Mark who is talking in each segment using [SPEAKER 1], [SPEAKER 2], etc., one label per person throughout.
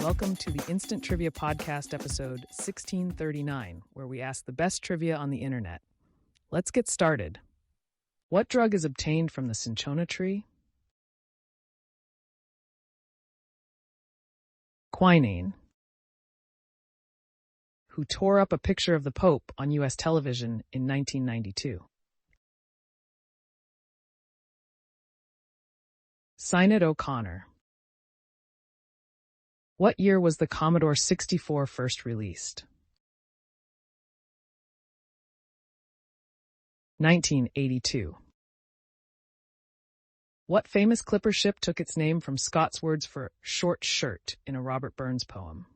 [SPEAKER 1] Welcome to the Instant Trivia Podcast, episode 1639, where we ask the best trivia on the internet. Let's get started. What drug is obtained from the cinchona tree? Quinine. Who tore up a picture of the Pope on U.S. television in 1992? Sinead O'Connor. What year was the Commodore 64 first released? 1982. What famous clipper ship took its name from Scott's words for short shirt in a Robert Burns poem?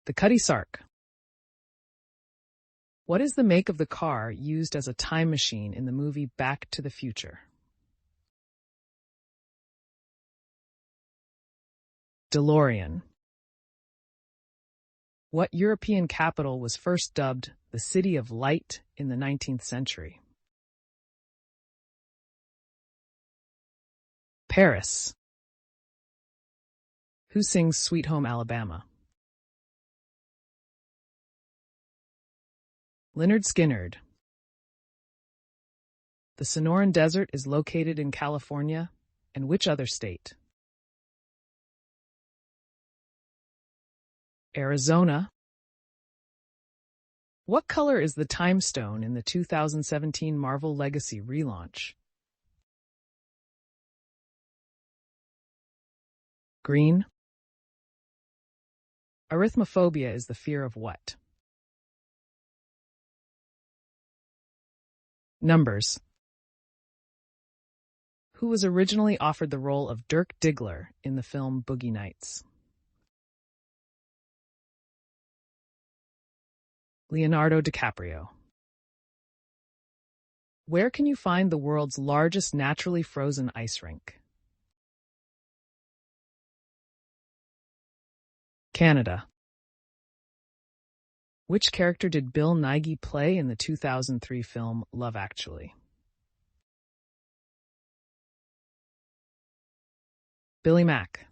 [SPEAKER 1] The Cutty Sark. What is the make of the car used as a time machine in the movie Back to the Future? DeLorean. What European capital was first dubbed the City of Light in the 19th century? Paris. Who sings Sweet Home Alabama? Lynyrd Skynyrd. The Sonoran Desert is located in California, and which other state? Arizona. What color is the Time Stone in the 2017 Marvel Legacy relaunch? Green. Arithmophobia is the fear of what? Numbers. Who was originally offered the role of Dirk Diggler in the film Boogie Nights? Leonardo DiCaprio. Where can you find the world's largest naturally frozen ice rink? Canada. Which character did Bill Nighy play in the 2003 film Love Actually? Billy Mack.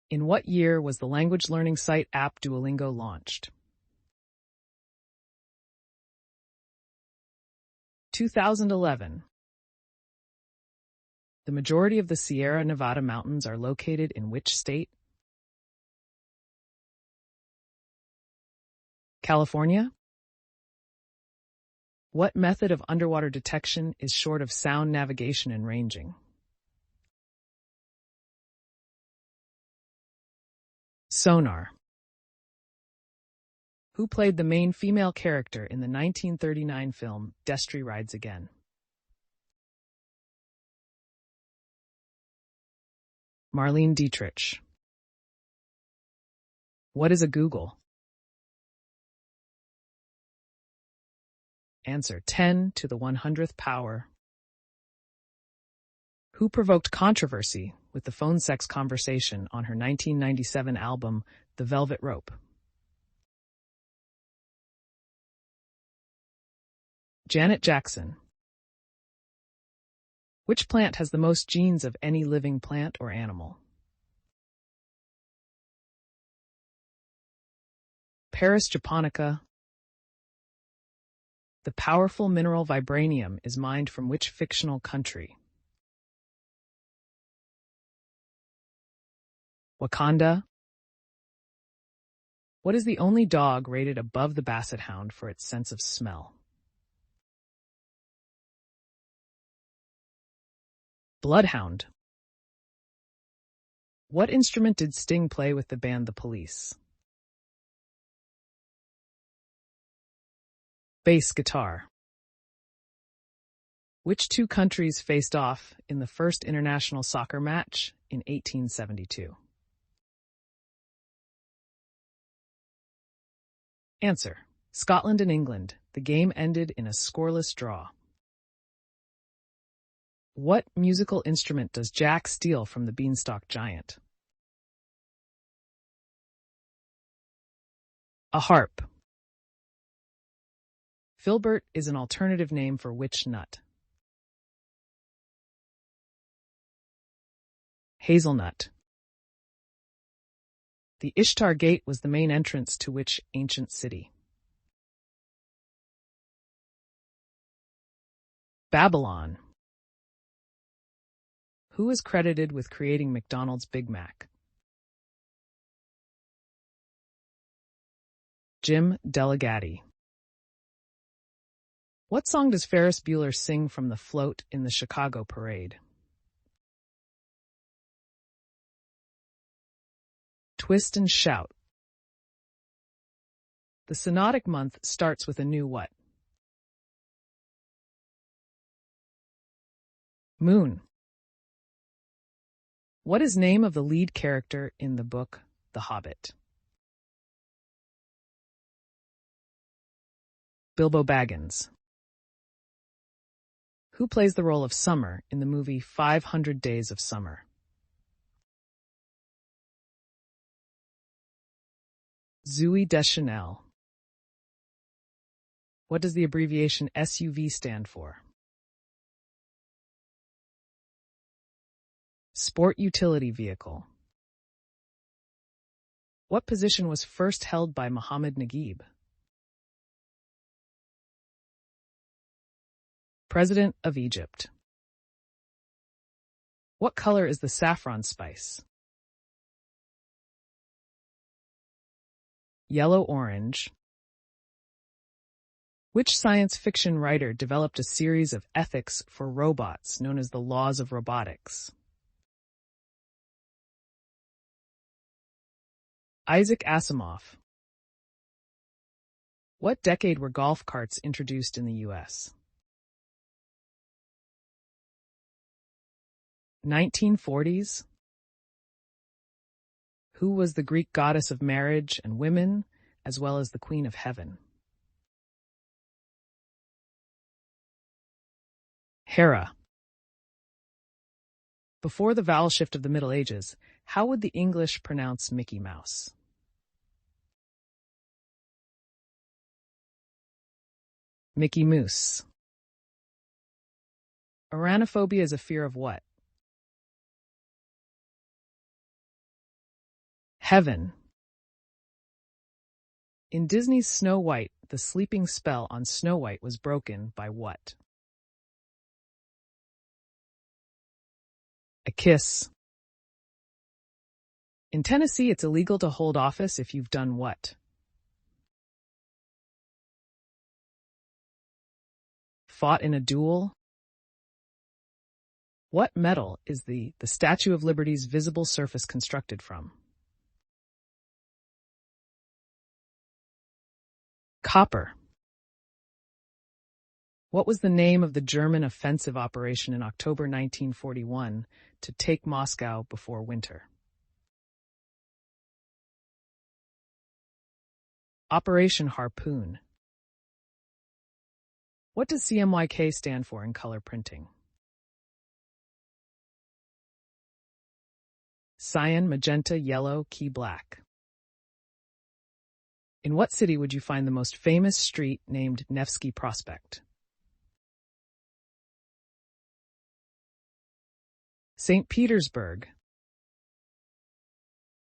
[SPEAKER 1] In what year was the language learning site app Duolingo launched? 2011. The majority of the Sierra Nevada mountains are located in which state? California. What method of underwater detection is short of sound navigation and ranging? Sonar. Who played the main female character in the 1939 film Destry Rides Again? Marlene Dietrich. What is a Google? Answer: 10 to the 100th power. Who provoked controversy with the phone sex conversation on her 1997 album, The Velvet Rope? Janet Jackson. Which plant has the most genes of any living plant or animal? Paris japonica. The powerful mineral vibranium is mined from which fictional country? Wakanda. What is the only dog rated above the Basset Hound for its sense of smell? Bloodhound. What instrument did Sting play with the band The Police? Bass guitar. Which two countries faced off in the first international soccer match in 1872? Answer: Scotland and England. The game ended in a scoreless draw. What musical instrument does Jack steal from the Beanstalk Giant? A harp. Filbert is an alternative name for which nut? Hazelnut. The Ishtar Gate was the main entrance to which ancient city? Babylon. Who is credited with creating McDonald's Big Mac? Jim Delagatti. What song does Ferris Bueller sing from the float in the Chicago parade? Twist and Shout. The synodic month starts with a new what? Moon. What is name of the lead character in the book The Hobbit? Bilbo Baggins. Who plays the role of Summer in the movie 500 Days of Summer? Zooey Deschanel. What does the abbreviation SUV stand for? Sport Utility Vehicle. What position was first held by Muhammad Naguib? President of Egypt. What color is the saffron spice? Yellow-orange. Which science fiction writer developed a series of ethics for robots known as the Laws of Robotics? Isaac Asimov. What decade were golf carts introduced in the U.S.? 1940s? Who was the Greek goddess of marriage and women, as well as the Queen of Heaven? Hera. Before the vowel shift of the Middle Ages, how would the English pronounce Mickey Mouse? Mickey Mouse. Arachnophobia is a fear of what? Heaven. In Disney's Snow White, the sleeping spell on Snow White was broken by what? A kiss. In Tennessee, it's illegal to hold office if you've done what? Fought in a duel? What metal is the Statue of Liberty's visible surface constructed from? Copper. What was the name of the German offensive operation in October 1941 to take Moscow before winter? Operation Harpoon. What does CMYK stand for in color printing? Cyan, magenta, yellow, key black. In what city would you find the most famous street named Nevsky Prospect? St. Petersburg.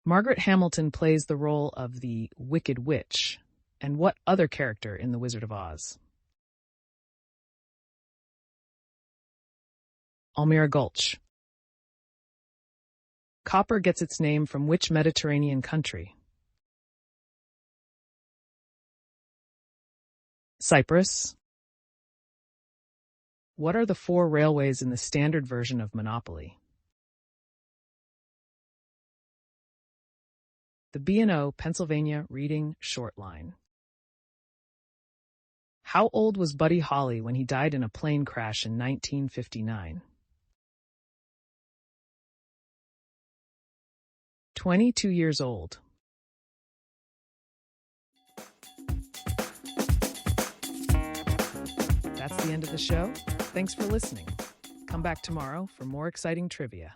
[SPEAKER 1] Margaret Hamilton plays the role of the Wicked Witch, and what other character in The Wizard of Oz? Almira Gulch. Copper gets its name from which Mediterranean country? Cyprus. What are the 4 railways in the standard version of Monopoly? The B&O Pennsylvania Reading Short Line. How old was Buddy Holly when he died in a plane crash in 1959? 22 years old. That's the end of the show. Thanks for listening. Come back tomorrow for more exciting trivia.